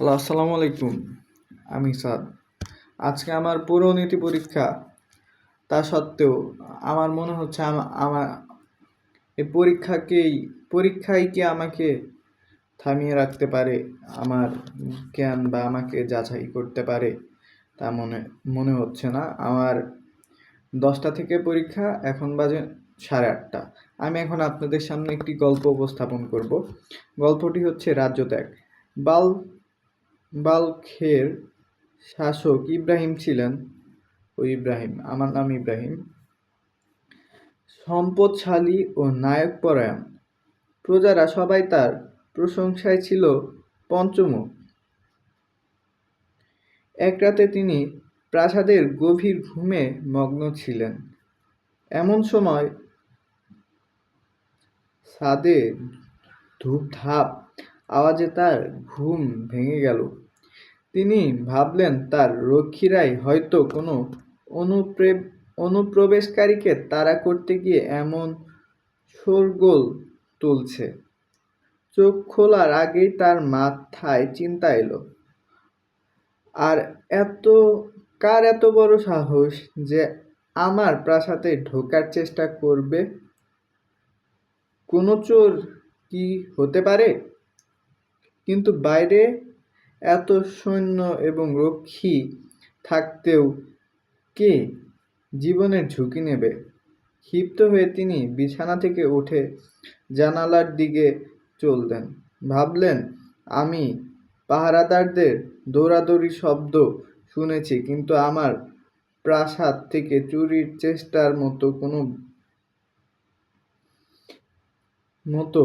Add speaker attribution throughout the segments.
Speaker 1: Hello, আসসালামু আলাইকুম। আমি সাদ। আজকে আমার পৌরনীতি পরীক্ষা। তা সত্ত্বেও আমার মনে হচ্ছে আমার এই পরীক্ষাই কি আমাকে থামিয়ে রাখতে পারে, আমার জ্ঞান বা আমাকে যাচাই করতে পারে, তা মনে মনে হচ্ছে না। আমার 10টা থেকে পরীক্ষা, এখন বাজে 8:30। আমি এখন আপনাদের সামনে একটি গল্প উপস্থাপন করব। গল্পটি হচ্ছে রাজ্যত্যাগ। বাল বাল্খের শাসক ইব্রাহিম ছিলেন, আমার নাম ইব্রাহিম, সম্পদশালী ও নায়কপরায়ণ। প্রজারা সবাই তার প্রশংসায় ছিল পঞ্চমুখ। এক রাতে তিনি প্রাসাদের গভীর ঘুমে মগ্ন ছিলেন। এমন সময় ছাদে ধূপধাপ আওয়াজে তার ঘুম ভেঙে গেল। তিনি ভাবলেন তার রক্ষীরাই হয়তো কোনো অনুপ্রবেশকারীকে তাড়া করতে গিয়ে এমন শোরগোল তুলছে। চোখ খোলার আগেই তার মাথায় চিন্তা এলো, আর এত কার এত বড় সাহস যে আমার প্রাসাদে ঢোকার চেষ্টা করবে? কোনো চোর কি হতে পারে? কিন্তু বাইরে এত সৈন্য এবং রক্ষী থাকতেও কে জীবনের ঝুঁকি নেবে? ক্ষিপ্ত হয়ে তিনি বিছানা থেকে উঠে জানালার দিকে চললেন। ভাবলেন, আমি পাহারাদারদের দৌড়াদৌড়ির শব্দ শুনেছি, কিন্তু আমার প্রাসাদ থেকে চুরির চেষ্টার মতো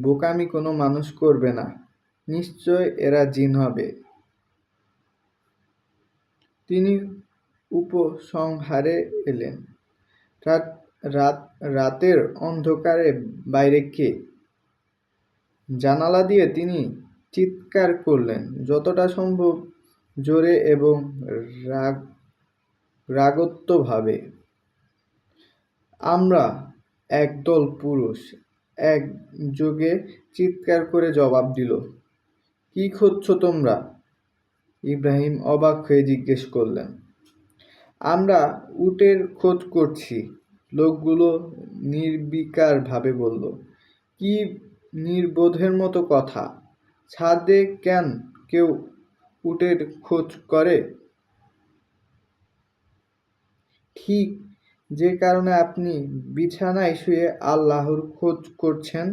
Speaker 1: বোকামি কোনো মানুষ করবে না। নিশ্চয় এরা জিন হবে। তিনি উপসংহারে এলেন, রাত রাত রাতের অন্ধকারে বাইরে কে? জানালা দিয়ে তিনি চিৎকার করলেন, যতটা সম্ভব জোরে এবং রাগত্বভাবে। আমরা একদল পুরুষ একযোগে চিৎকার করে জবাব দিল, কি খুঁজছো তোমরা? ইব্রাহিম অবাক হয়ে জিজ্ঞেস করলেন। আমরা উটের খোঁজ করছি, লোকগুলো নির্বিকারভাবে বলল। কি নির্বোধের মতো কথা! ছাদে কেন কেউ উটের খোঁজ করে? ঠিক যে কারণে আপনি বিছানায় শুয়ে আল্লাহর খোঁজ করছেন,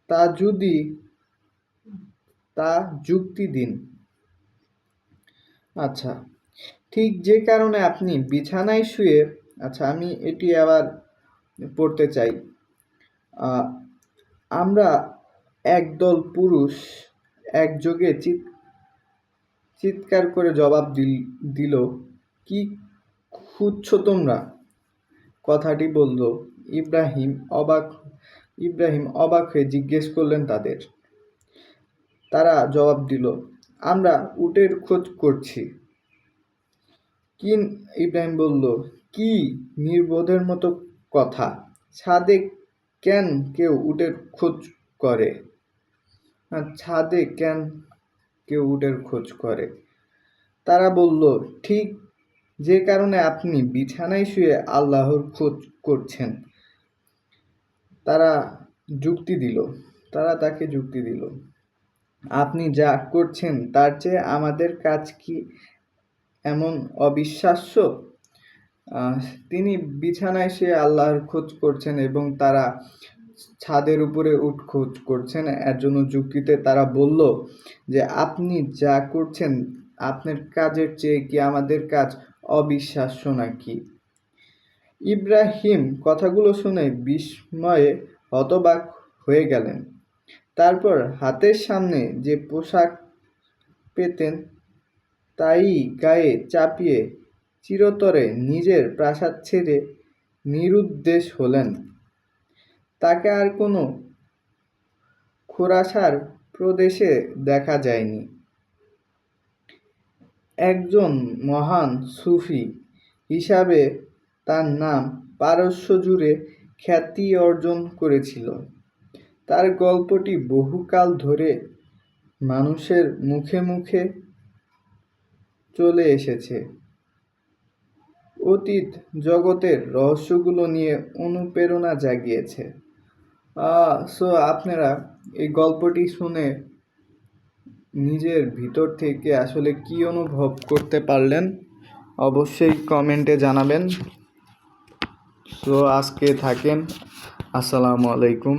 Speaker 1: তা যদি তা যুক্তি দিন। আচ্ছা, ঠিক যে কারণে আপনি বিছানায় শুয়ে, আচ্ছা আমি এটি আবার পড়তে চাই। আমরা একদল পুরুষ একযোগে চিৎকার করে জবাব দিল, কি খুঁজছো তোমরা? কথাটি বলল ইব্রাহিম অবাক হয়ে জিজ্ঞেস করলেন তাদের। তারা জবাব দিল, আমরা উটের খোঁজ করছি। কি? ইব্রাহিম বলল, কি নির্বোধের মতো কথা! ছাদে কেন কেউ উটের খোঁজ করে? ছাদে কেন কেউ উটের খোঁজ করে? তারা বলল, ঠিক যে কারণে আপনি বিছানায় শুয়ে আল্লাহর খোঁজ করছেন। তারা তাকে যুক্তি দিল, আপনি যা করছেন তার চেয়ে আমাদের কাজ কি এমন অবিশ্বাস্য? তিনি বিছানায় শুয়ে আল্লাহর খোঁজ করছেন এবং তারা ছাদের উপরে উট খোঁজ করছেন। এর জন্য যুক্তিতে তারা বলল যে আপনি যা করছেন আপনার কাজের চেয়ে কি আমাদের কাজ অবিশ্বাস্য নাকি? ইব্রাহিম কথাগুলো শুনে বিস্ময়ে হতবাক হয়ে গেলেন। তারপর হাতের সামনে যে পোশাক পেতেন তাই গায়ে চাপিয়ে চিরতরে নিজের প্রাসাদ ছেড়ে নিরুদ্দেশ হলেন। তাকে আর কোনো খোরাসার প্রদেশে দেখা যায়নি। একজন মহান সুফি হিসাবে তার নাম পারস্য জুড়ে খ্যাতি অর্জন করেছিল। তার গল্পটি বহুকাল ধরে মানুষের মুখে মুখে চলে এসেছে, অতীত জগতের রহস্যগুলো নিয়ে অনুপ্রেরণা জাগিয়েছে। সো আপনারা এই গল্পটি শুনে নিজের ভিতর থেকে আসলে কি অনুভব করতে পারলেন অবশ্যই কমেন্টে জানাবেন। সো আজকে থাকেন, আসসালামু আলাইকুম।